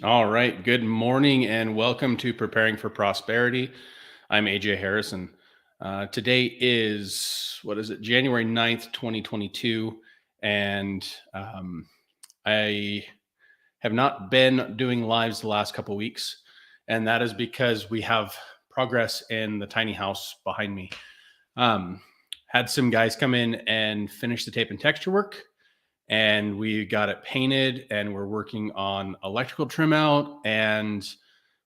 All right. Good morning and welcome to Preparing for Prosperity. I'm AJ Harrison. Today is, what is it, January 9th, 2022. And I have not been doing lives the last couple weeks. And that is because we have progress in the tiny house behind me. Um, had some guys come in and finish the tape and texture work, and we got it painted, and we're working on electrical trim out and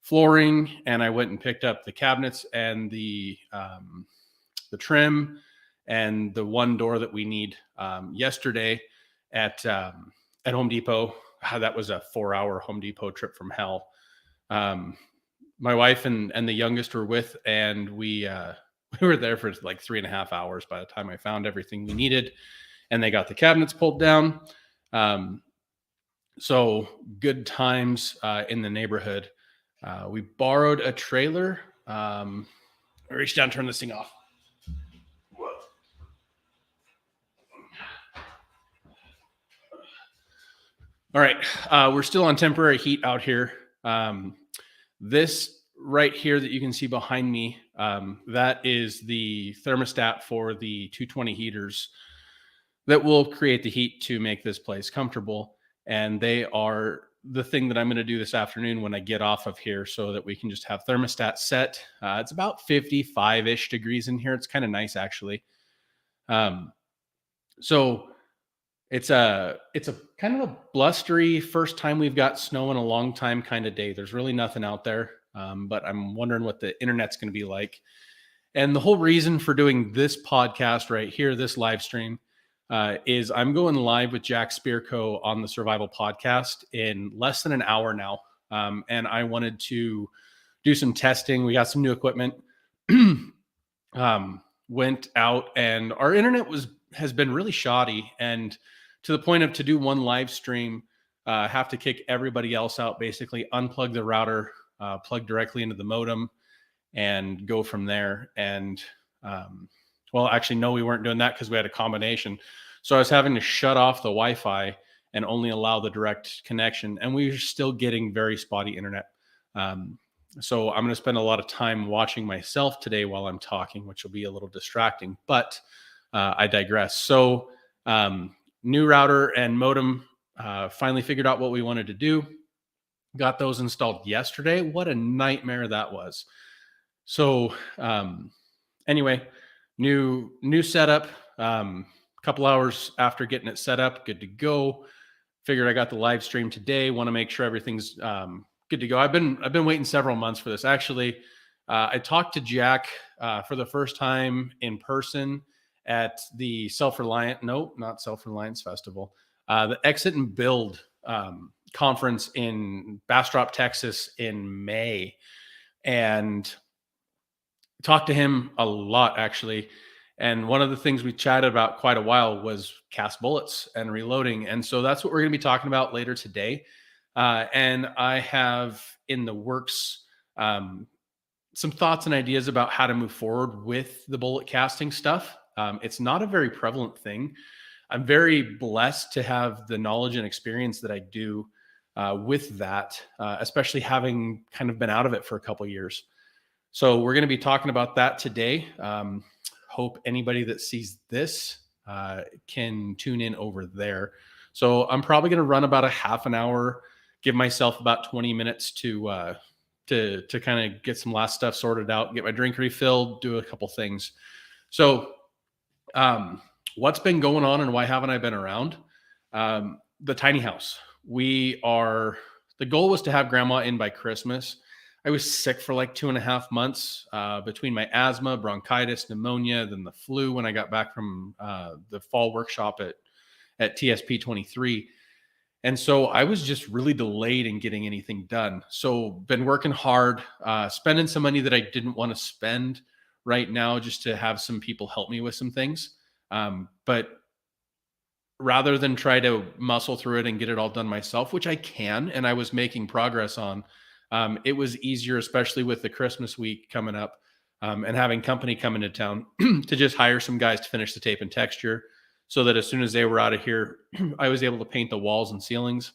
flooring. And I went and picked up the cabinets and the trim and the one door that we need yesterday at at Home Depot. That was a 4-hour Home Depot trip from hell. um, my wife and the youngest were with, and we were there for like 3.5 hours by the time I found everything we needed, and they got the cabinets pulled down. Um, so good times in the neighborhood. We borrowed a trailer. I reached down, turn this thing off. All right, we're still on temporary heat out here. This right here that you can see behind me, that is the thermostat for the 220 heaters that will create the heat to make this place comfortable. And they are the thing that I'm going to do this afternoon when I get off of here, so that we can just have thermostat set. It's about 55-ish degrees in here. It's kind of nice, actually. Um, so it's a kind of a blustery first time we've got snow in a long time kind of day. There's really nothing out there, but I'm wondering what the internet's going to be like. And the whole reason for doing this podcast right here, this live stream, is I'm going live with Jack Spearco on the Survival Podcast in less than an hour now. And I wanted to do some testing. We got some new equipment. Went out, and our internet has been really shoddy, and to the point of, to do one live stream, have to kick everybody else out, basically unplug the router, plug directly into the modem, and go from there. And well, actually, no, we weren't doing that because we had a combination. So I was having to shut off the Wi-Fi and only allow the direct connection, and we were still getting very spotty internet. So I'm going to spend a lot of time watching myself today while I'm talking, which will be a little distracting, but I digress. So new router and modem, finally figured out what we wanted to do. Got those installed yesterday. What a nightmare that was. So anyway, new setup. Couple hours after getting it set up, good to go. Figured I got the live stream today. Want to make sure everything's good to go. I've been waiting several months for this. Actually, I talked to Jack for the first time in person at the not Self-Reliance Festival, the Exit and Build conference in Bastrop, Texas in May. And talked to him a lot, actually. And one of the things we chatted about quite a while was cast bullets and reloading. And so that's what we're going to be talking about later today. And I have in the works some thoughts and ideas about how to move forward with the bullet casting stuff. It's not a very prevalent thing. I'm very blessed to have the knowledge and experience that I do with that, especially having kind of been out of it for a couple of years. So we're going to be talking about that today. Hope anybody that sees this can tune in over there. So I'm probably going to run about a half an hour, give myself about 20 minutes to kind of get some last stuff sorted out, get my drink refilled, do a couple things. So what's been going on and why haven't I been around? The tiny house. The goal was to have grandma in by Christmas. I was sick for like 2.5 months between my asthma, bronchitis, pneumonia, then the flu when I got back from the fall workshop at TSP 23. And so I was just really delayed in getting anything done. So been working hard, spending some money that I didn't want to spend right now, just to have some people help me with some things. But rather than try to muscle through it and get it all done myself, which I can, and I was making progress on, it was easier, especially with the Christmas week coming up, and having company come into town, to just hire some guys to finish the tape and texture, so that as soon as they were out of here, I was able to paint the walls and ceilings,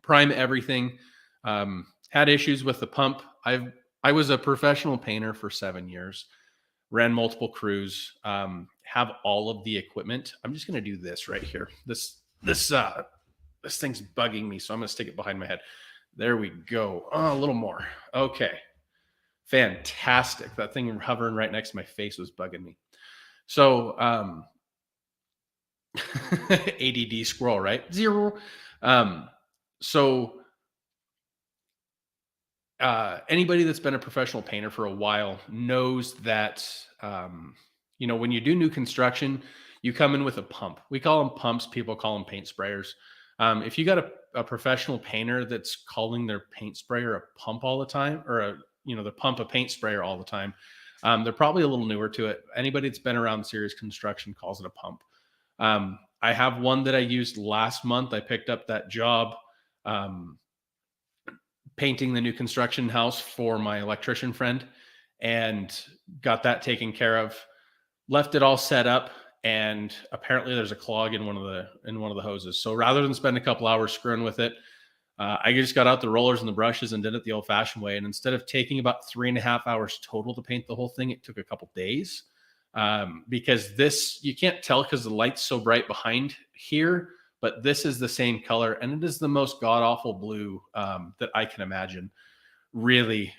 prime everything, Had issues with the pump. I was a professional painter for 7 years, ran multiple crews, have all of the equipment. I'm just gonna do this right here. This thing's bugging me, so I'm gonna stick it behind my head. There we go. Oh, a little more. Okay. Fantastic. That thing hovering right next to my face was bugging me. So ADD squirrel, right? Zero. Um, so anybody that's been a professional painter for a while knows that when you do new construction, you come in with a pump. We call them pumps. People call them paint sprayers. If you got a professional painter that's calling their paint sprayer a pump all the time, or the pump a paint sprayer all the time, they're probably a little newer to it. Anybody that's been around serious construction calls it a pump. I have one that I used last month. I picked up that job. Painting the new construction house for my electrician friend and got that taken care of, left it all set up, and apparently there's a clog in one of the hoses. So rather than spend a couple hours screwing with it, I just got out the rollers and the brushes and did it the old fashioned way. And instead of taking about 3.5 hours total to paint the whole thing, it took a couple days. Because this, you can't tell because the light's so bright behind here, but this is the same color, and it is the most god-awful blue that I can imagine. Really,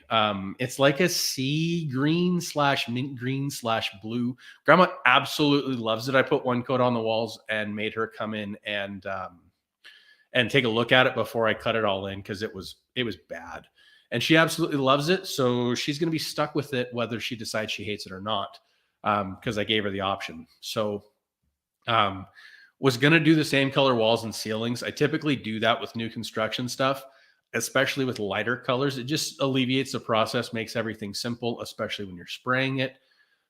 it's like a sea green / mint green / blue. Grandma absolutely loves it. I put one coat on the walls and made her come in and take a look at it before I cut it all in, because it was bad. And she absolutely loves it, so she's going to be stuck with it whether she decides she hates it or not, because I gave her the option. So was going to do the same color walls and ceilings. I typically do that with new construction stuff, especially with lighter colors. It just alleviates the process, makes everything simple, especially when you're spraying it.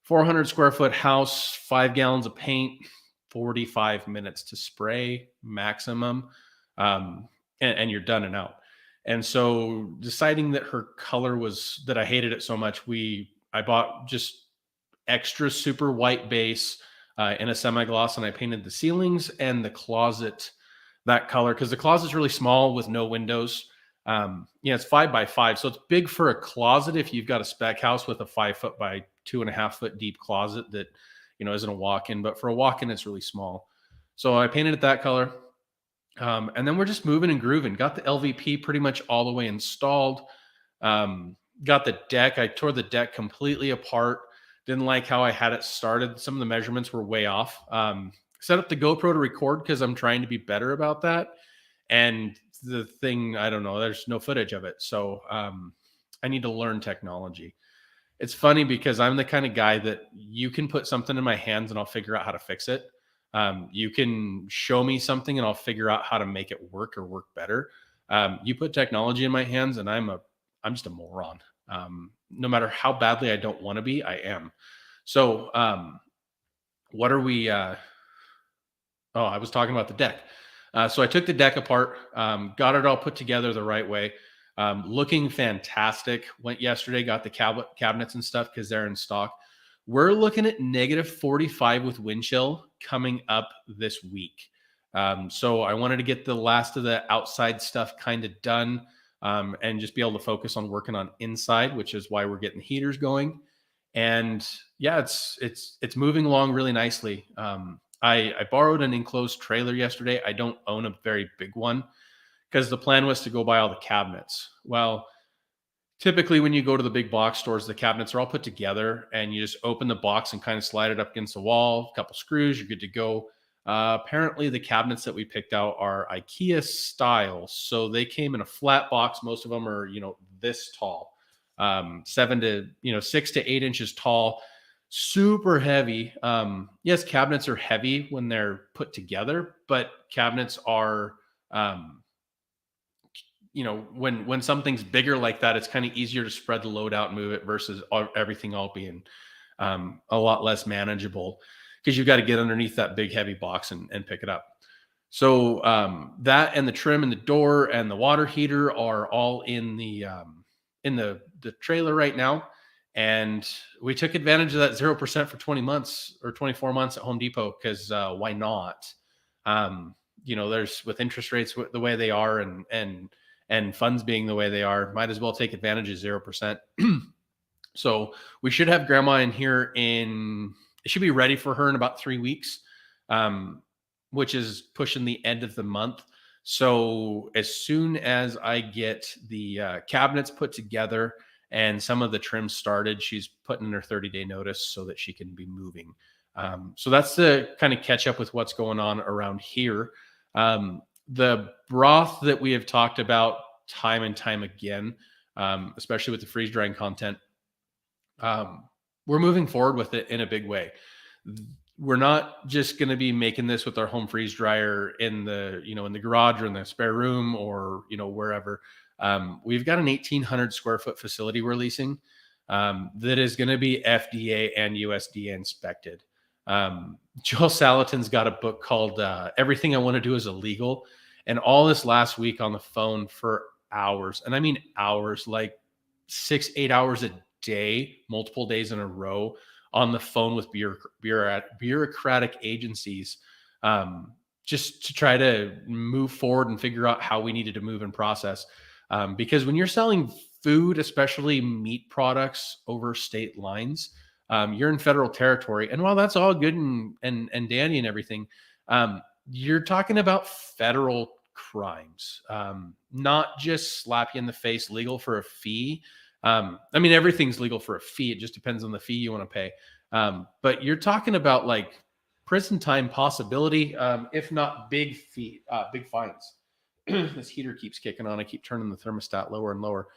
400 square foot house, 5 gallons of paint, 45 minutes to spray maximum, and you're done and out. And so deciding that her color was, that I hated it so much, I bought just extra super white base in a semi-gloss, and I painted the ceilings and the closet that color, because the closet's really small with no windows. It's 5 by 5, so it's big for a closet if you've got a spec house with a 5 foot by 2.5 foot deep closet that isn't a walk-in. But for a walk-in, it's really small. So I painted it that color, and then we're just moving and grooving. Got the LVP pretty much all the way installed. Got the deck. I tore the deck completely apart. Didn't like how I had it started. Some of the measurements were way off. Set up the GoPro to record because I'm trying to be better about that. And the thing, I don't know, there's no footage of it. So I need to learn technology. It's funny because I'm the kind of guy that you can put something in my hands and I'll figure out how to fix it. You can show me something and I'll figure out how to make it work or work better. You put technology in my hands and I'm just a moron. No matter how badly I don't want to be, I am. So, what are we? I was talking about the deck. So I took the deck apart, got it all put together the right way, looking fantastic. Went yesterday, got the cabinets and stuff because they're in stock. We're looking at -45 with wind chill coming up this week. So I wanted to get the last of the outside stuff kind of done. And just be able to focus on working on inside, which is why we're getting heaters going. And yeah, it's moving along really nicely. I borrowed an enclosed trailer yesterday. I don't own a very big one because the plan was to go buy all the cabinets. Well, typically when you go to the big box stores, the cabinets are all put together and you just open the box and kind of slide it up against the wall, a couple screws, you're good to go. Apparently the cabinets that we picked out are IKEA style. So they came in a flat box. Most of them are, this tall, 6 to 8 inches tall, super heavy. Yes, cabinets are heavy when they're put together, but cabinets are, when something's bigger like that, it's kind of easier to spread the load out and move it versus everything all being a lot less manageable, because you've got to get underneath that big heavy box and pick it up. So that and the trim and the door and the water heater are all in the trailer right now. And we took advantage of that 0% for 20 months or 24 months at Home Depot because why not? There's, with interest rates the way they are and and funds being the way they are, might as well take advantage of 0%. So we should have grandma in here it should be ready for her in about 3 weeks, which is pushing the end of the month. So as soon as I get the cabinets put together and some of the trims started, she's putting in her 30-day notice so that she can be moving. So that's the kind of catch up with what's going on around here. The broth that we have talked about time and time again, especially with the freeze drying content, we're moving forward with it in a big way. We're not just going to be making this with our home freeze dryer in the garage or in the spare room or, wherever. We've got an 1,800 square foot facility we're leasing that is going to be FDA and USDA inspected. Joel Salatin's got a book called Everything I Want to Do is Illegal. And all this last week on the phone for hours, and I mean hours, like 6-8 hours a day, multiple days in a row on the phone with bureaucratic agencies, just to try to move forward and figure out how we needed to move and process. Because when you're selling food, especially meat products over state lines, you're in federal territory. And while that's all good and dandy and everything, you're talking about federal crimes, not just slap you in the face legal for a fee. I mean, everything's legal for a fee. It just depends on the fee you want to pay. But you're talking about like prison time possibility, if not big fines. This heater keeps kicking on. I keep turning the thermostat lower and lower.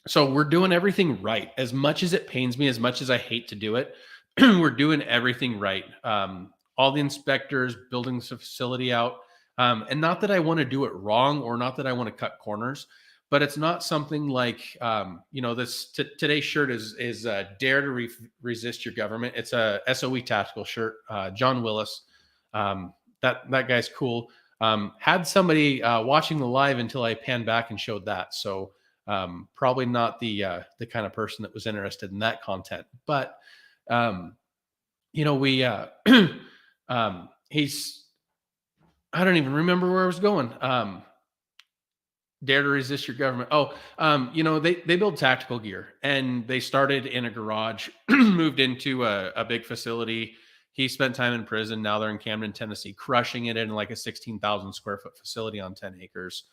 So we're doing everything right. As much as it pains me, as much as I hate to do it, we're doing everything right. All the inspectors building the facility out. And not that I want to do it wrong or not that I want to cut corners, but it's not something like, today's shirt is Dare to Resist Your Government. It's a SOE tactical shirt. John Willis, that guy's cool. Had somebody watching the live until I panned back and showed that. So probably not the kind of person that was interested in that content. But, I don't even remember where I was going. Dare to Resist Your Government. They build tactical gear, and they started in a garage, moved into a big facility. He spent time in prison. Now they're in Camden, Tennessee, crushing it in like a 16,000 square foot facility on 10 acres.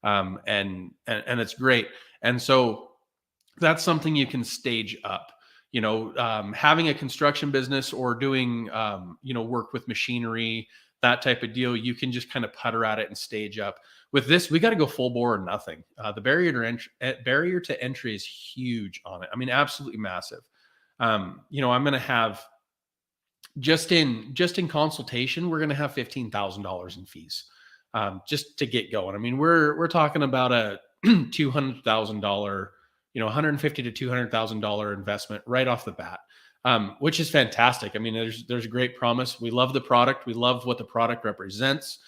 And it's great. And so that's something you can stage up, having a construction business or doing, work with machinery, that type of deal. You can just kind of putter at it and stage up. With this, we got to go full bore or nothing. The barrier to entry is huge on it. I mean, absolutely massive. I'm going to have just in consultation, we're going to have $15,000 in fees, just to get going. I mean, we're talking about a $200,000, $150,000 to $200,000 investment right off the bat, which is fantastic. I mean, there's a great promise. We love the product. We love what the product represents.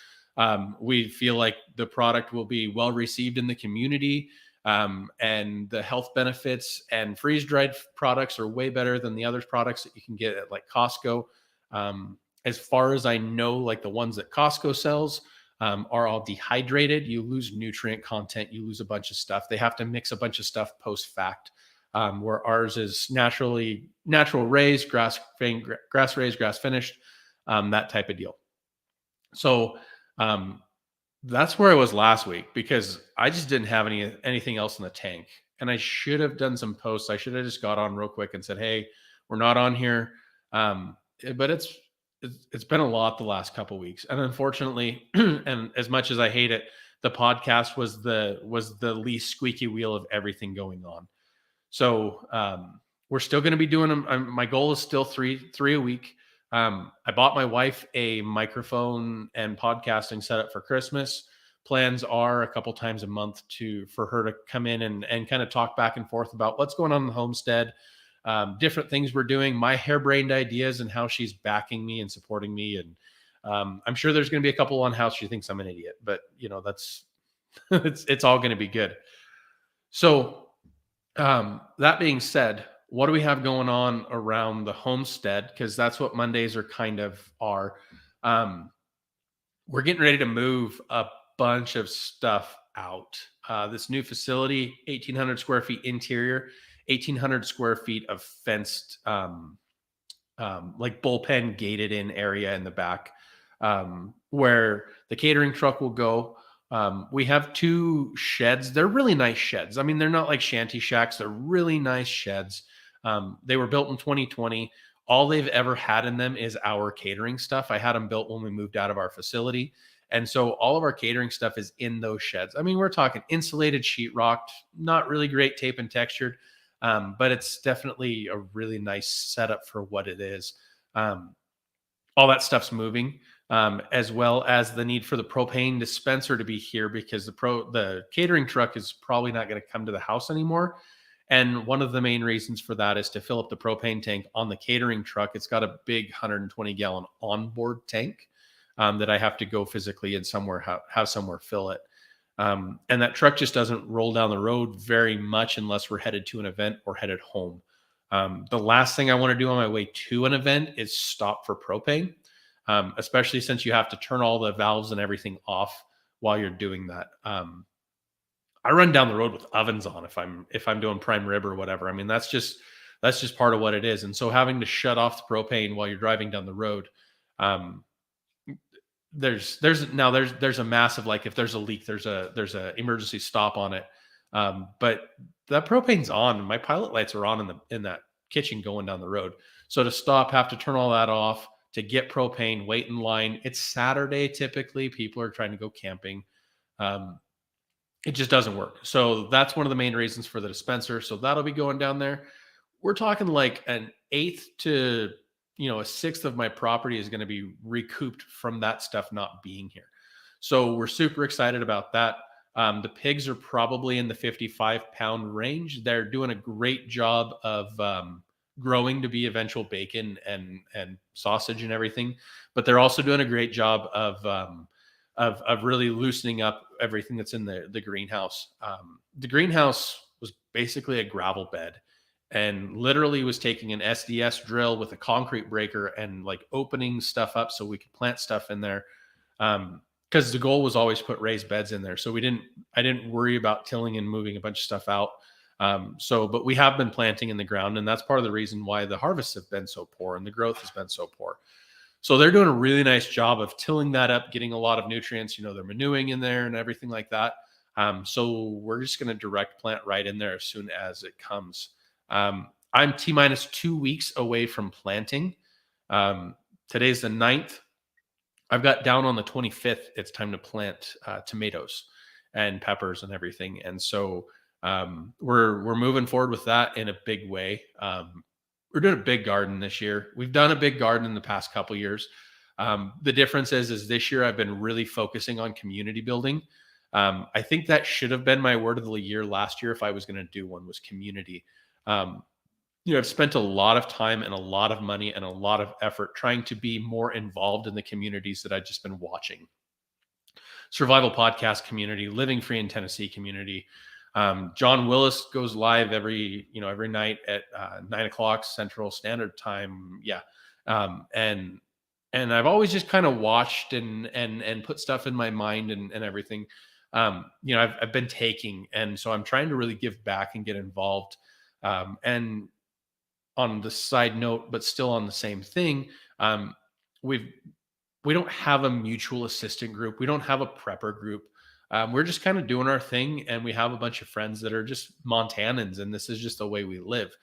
We feel like the product will be well received in the community, and the health benefits and freeze dried products are way better than the other products that you can get at like Costco. As far as I know, like the ones that Costco sells are all dehydrated. You lose nutrient content. You lose a bunch of stuff. They have to mix a bunch of stuff post fact, where ours is natural raised, grass raised, grass finished, that type of deal. So that's where I was last week because I just didn't have anything else in the tank, and I should have done some posts. I should have just got on real quick and said, "Hey, we're not on here." But it's been a lot the last couple of weeks, and unfortunately, and as much as I hate it, the podcast was the least squeaky wheel of everything going on. So we're still going to be doing them. My goal is still three a week. I bought my wife a microphone and podcasting setup for Christmas. Plans are a couple times a month for her to come in and kind of talk back and forth about what's going on in the homestead, different things we're doing, my harebrained ideas, and how she's backing me and supporting me. And I'm sure there's going to be a couple on how she thinks I'm an idiot, but that's it's all going to be good. So that being said, what do we have going on around the homestead? Because that's what Mondays are. We're getting ready to move a bunch of stuff out. This new facility, 1,800 square feet interior, 1,800 square feet of fenced, like bullpen gated in area in the back, where the catering truck will go. We have 2 sheds. They're really nice sheds. I mean, they're not like shanty shacks. They're really nice sheds. They were built in 2020. All they've ever had in them is our catering stuff. I had them built when we moved out of our facility. And so all of our catering stuff is in those sheds. I mean, we're talking insulated sheetrock, not really great tape and textured, but it's definitely a really nice setup for what it is. All that stuff's moving, as well as the need for the propane dispenser to be here because the catering truck is probably not going to come to the house anymore. And one of the main reasons for that is to fill up the propane tank on the catering truck. It's got a big 120 gallon onboard tank that I have to go physically and have somewhere fill it. And that truck just doesn't roll down the road very much unless we're headed to an event or headed home. The last thing I want to do on my way to an event is stop for propane, especially since you have to turn all the valves and everything off while you're doing that. I run down the road with ovens on if I'm doing prime rib or whatever. I mean, that's just part of what it is. And so having to shut off the propane while you're driving down the road, there's a massive, like if there's a leak, there's a emergency stop on it. But that propane's on. My pilot lights are on in that kitchen going down the road. So to stop, have to turn all that off to get propane, wait in line. It's Saturday. Typically people are trying to go camping. It just doesn't work. So that's one of the main reasons for the dispenser. So that'll be going down there. We're talking like an eighth to, a sixth of my property is going to be recouped from that stuff not being here. So we're super excited about that. The pigs are probably in the 55-pound range. They're doing a great job of growing to be eventual bacon and sausage and everything, but they're also doing a great job of really loosening up everything that's in the greenhouse. The greenhouse was basically a gravel bed and literally was taking an SDS drill with a concrete breaker and like opening stuff up so we could plant stuff in there. Because the goal was always put raised beds in there. So I didn't worry about tilling and moving a bunch of stuff out. But we have been planting in the ground, and that's part of the reason why the harvests have been so poor and the growth has been so poor. So they're doing a really nice job of tilling that up, getting a lot of nutrients, they're renewing in there and everything like that. So we're just going to direct plant right in there as soon as it comes. I'm T-minus 2 weeks away from planting. Today's the 9th. I've got down on the 25th. It's time to plant tomatoes and peppers and everything. And so we're moving forward with that in a big way. We're doing a big garden this year. We've done a big garden in the past couple of years. The difference is this year I've been really focusing on community building. I think that should have been my word of the year last year if I was going to do one, was community. I've spent a lot of time and a lot of money and a lot of effort trying to be more involved in the communities that I've just been watching. Survival Podcast community, Living Free in Tennessee community. John Willis goes live every night at 9:00 Central Standard Time. Yeah. And I've always just kind of watched and put stuff in my mind and everything. I've been taking, and so I'm trying to really give back and get involved. And on the side note, but still on the same thing, we don't have a mutual assistant group. We don't have a prepper group. We're just kind of doing our thing, and we have a bunch of friends that are just Montanans, and this is just the way we live.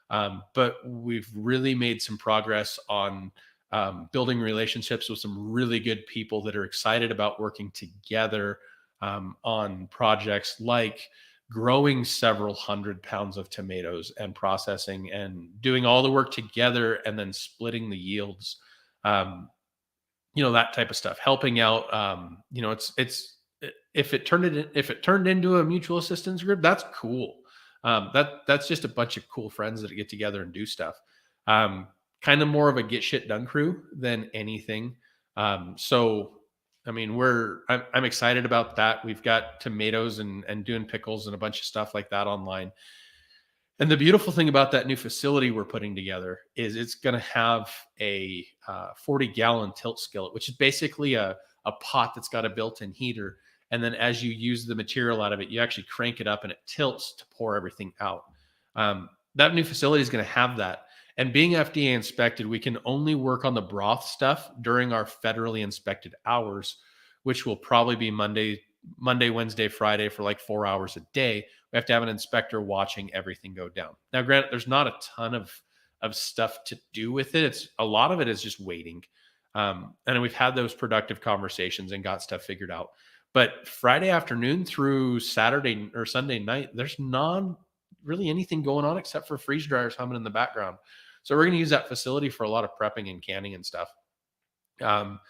But we've really made some progress on building relationships with some really good people that are excited about working together on projects like growing several 100 pounds of tomatoes and processing and doing all the work together and then splitting the yields. That type of stuff, helping out. If it turned into a mutual assistance group, that's cool. That's just a bunch of cool friends that get together and do stuff. Kind of more of a get shit done crew than anything. I'm excited about that. We've got tomatoes and doing pickles and a bunch of stuff like that online. And the beautiful thing about that new facility we're putting together is it's going to have a 40-gallon tilt skillet, which is basically a pot that's got a built-in heater. And then as you use the material out of it, you actually crank it up and it tilts to pour everything out. That new facility is going to have that. And being FDA inspected, we can only work on the broth stuff during our federally inspected hours, which will probably be Monday, Wednesday, Friday for like 4 hours a day. We have to have an inspector watching everything go down. Now, granted, there's not a ton of stuff to do with it. It's a lot of it is just waiting. And we've had those productive conversations and got stuff figured out. But Friday afternoon through Saturday or Sunday night, there's not really anything going on except for freeze dryers humming in the background. So we're going to use that facility for a lot of prepping and canning and stuff. Um,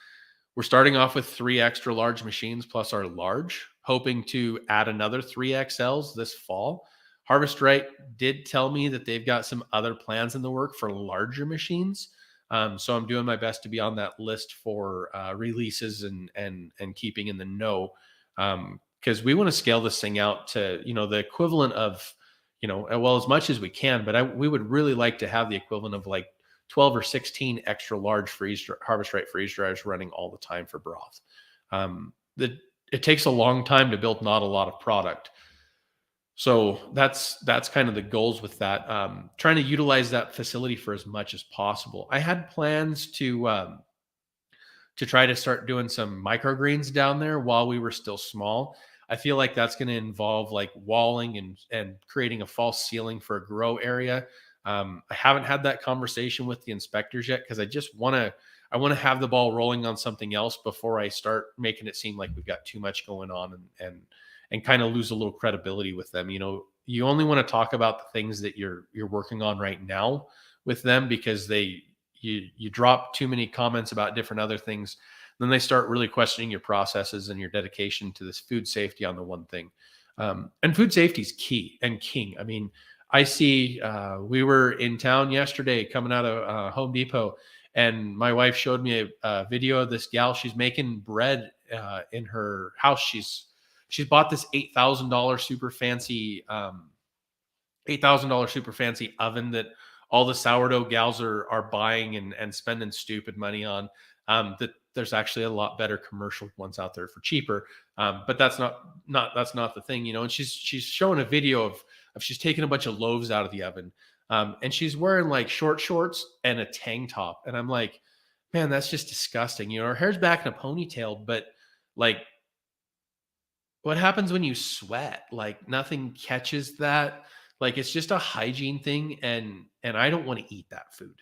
we're starting off with 3 extra large machines plus our large, hoping to add another 3 XLs this fall. Harvest Right did tell me that they've got some other plans in the work for larger machines. So I'm doing my best to be on that list for releases and keeping in the know, because we want to scale this thing out to the equivalent of well, as much as we can. But we would really like to have the equivalent of like 12 or 16 extra large Harvest Right freeze dryers running all the time for broth. It takes a long time to build not a lot of product. So that's kind of the goals with that. Trying to utilize that facility for as much as possible. I had plans to try to start doing some microgreens down there while we were still small. I feel like that's going to involve like walling and creating a false ceiling for a grow area. I haven't had that conversation with the inspectors yet because I want to have the ball rolling on something else before I start making it seem like we've got too much going on and kind of lose a little credibility with them. You only want to talk about the things that you're working on right now with them, because you drop too many comments about different other things, then they start really questioning your processes and your dedication to this food safety on the one thing. And food safety is key and king. I mean, I see we were in town yesterday coming out of Home Depot, and my wife showed me a video of this gal. She's making bread in her house. She's bought this $8,000 super fancy oven that all the sourdough gals are buying and spending stupid money on. That there's actually a lot better commercial ones out there for cheaper. But that's not the thing. And she's showing a video of she's taking a bunch of loaves out of the oven. And she's wearing like short shorts and a tank top. And I'm like, man, that's just disgusting. Her hair's back in a ponytail, but like, what happens when you sweat? Like nothing catches that. Like it's just a hygiene thing, and I don't want to eat that food.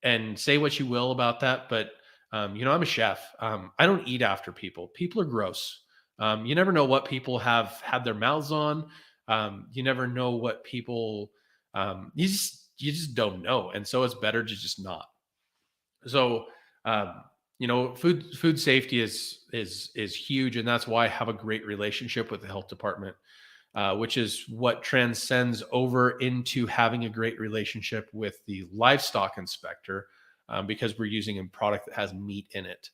And say what you will about that, but I'm a chef. I don't eat after people. People are gross. You never know what people have had their mouths on. You never know what people. You just don't know, and so it's better to just not. So food safety is huge, and that's why I have a great relationship with the health department, which is what transcends over into having a great relationship with the livestock inspector, because we're using a product that has meat in it.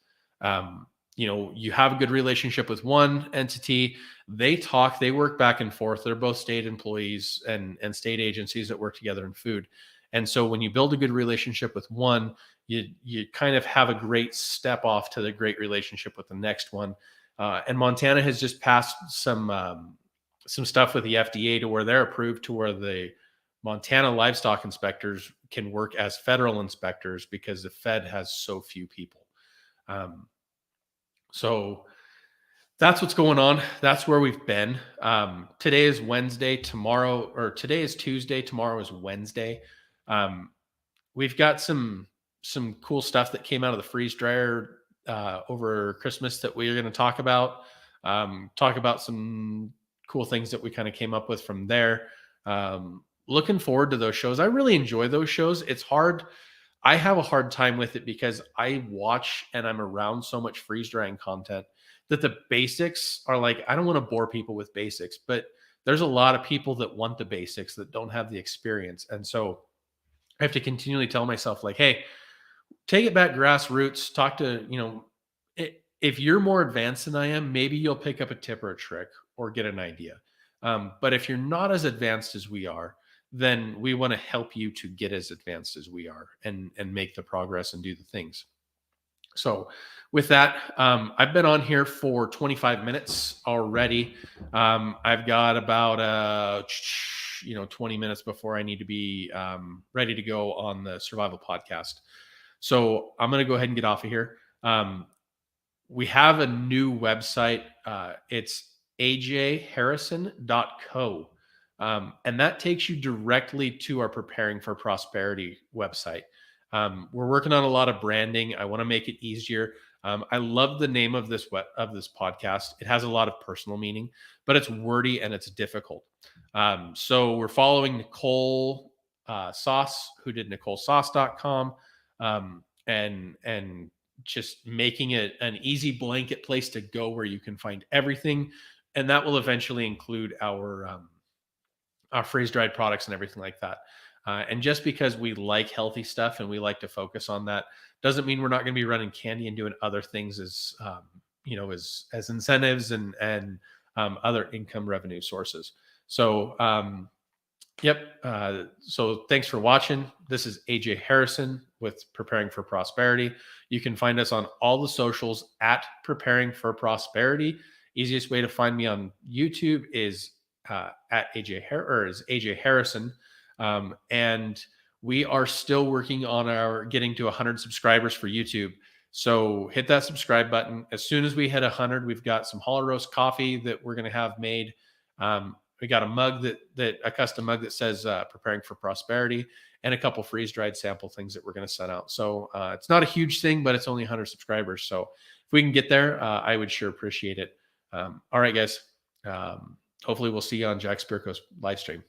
You have a good relationship with one entity. They work back and forth. They're both state employees and state agencies that work together in food. And so when you build a good relationship with one, you kind of have a great step off to the great relationship with the next one. And Montana has just passed some stuff with the FDA to where they're approved to where the Montana livestock inspectors can work as federal inspectors because the Fed has so few people. So that's what's going on. That's where we've been. Today is Wednesday. Today is Tuesday. Tomorrow is Wednesday. We've got some cool stuff that came out of the freeze dryer over Christmas that we are going to talk about. Talk about some cool things that we kind of came up with from there. Looking forward to those shows. I really enjoy those shows. It's hard. I have a hard time with it because I watch and I'm around so much freeze drying content that the basics are like, I don't want to bore people with basics, but there's a lot of people that want the basics that don't have the experience. And so I have to continually tell myself like, hey, take it back grassroots, talk to, if you're more advanced than I am, maybe you'll pick up a tip or a trick or get an idea. But if you're not as advanced as we are, then we want to help you to get as advanced as we are and make the progress and do the things. So with that, I've been on here for 25 minutes already. I've got about 20 minutes before I need to be ready to go on the survival podcast. So I'm going to go ahead and get off of here. We have a new website. It's ajharrison.co. And that takes you directly to our Preparing for Prosperity website. We're working on a lot of branding. I want to make it easier. I love the name of this podcast. It has a lot of personal meaning, but it's wordy and it's difficult. So we're following Nicole Sauce, who did NicoleSauce.com, and just making it an easy blanket place to go where you can find everything, and that will eventually include our freeze dried products and everything like that. And just because we like healthy stuff and we like to focus on that, doesn't mean we're not going to be running candy and doing other things as as incentives and other income revenue sources. So yep. So thanks for watching. This is AJ Harrison with Preparing for Prosperity. You can find us on all the socials at Preparing for Prosperity. Easiest way to find me on YouTube is at AJ Harrison. And we are still working on our getting to 100 subscribers for YouTube. So hit that subscribe button. As soon as we hit 100, we've got some Holler Roast coffee that we're going to have made. We got a mug a custom mug that says Preparing for Prosperity, and a couple freeze dried sample things that we're going to send out. So it's not a huge thing, but it's only 100 subscribers. So if we can get there, I would sure appreciate it. All right, guys. Hopefully we'll see you on Jack Spirko's live stream.